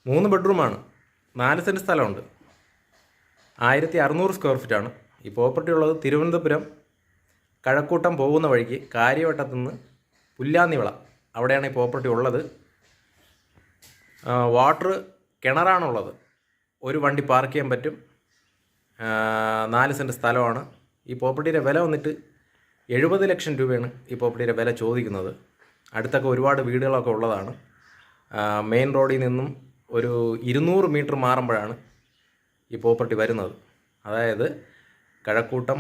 3 ബെഡ്റൂമാണ്, 4 സെൻറ്റ് സ്ഥലമുണ്ട്, 1600 സ്ക്വയർ ഫീറ്റാണ്. ഈ പ്രോപ്പർട്ടി ഉള്ളത് തിരുവനന്തപുരം കഴക്കൂട്ടം പോകുന്ന വഴിക്ക് കാര്യവട്ടത്തു നിന്ന് പുല്ലാന്നിവിള, അവിടെയാണ് ഈ പ്രോപ്പർട്ടി ഉള്ളത്. വാട്ടർ കിണറാണുള്ളത്, ഒരു വണ്ടി പാർക്ക് ചെയ്യാൻ പറ്റും. 4 സെൻറ്റ് സ്ഥലമാണ്. ഈ പ്രോപ്പർട്ടിയുടെ വില വന്നിട്ട് 70 ലക്ഷം രൂപയാണ് ഈ പ്രോപ്പർട്ടിയുടെ വില ചോദിക്കുന്നത്. അടുത്തൊക്കെ ഒരുപാട് വീടുകളൊക്കെ ഉള്ളതാണ്. മെയിൻ റോഡിൽ നിന്നും ഒരു 200 മീറ്റർ മാറുമ്പോഴാണ് ഈ പ്രോപ്പർട്ടി വരുന്നത്. അതായത് കഴക്കൂട്ടം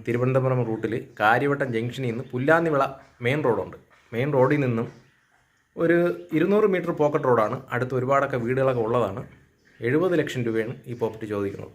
തിരുവനന്തപുരം റൂട്ടിൽ കാര്യവട്ടം ജംഗ്ഷനിൽ നിന്ന് പുല്ലാന്നിവിള മെയിൻ റോഡുണ്ട്. മെയിൻ റോഡിൽ നിന്നും ഒരു 200 മീറ്റർ പോക്കറ്റ് റോഡാണ്. അടുത്ത് ഒരുപാടൊക്കെ വീടുകളൊക്കെ ഉള്ളതാണ്. 70 ലക്ഷം രൂപയാണ് ഈ പ്രോപ്പർട്ടി ചോദിക്കുന്നത്.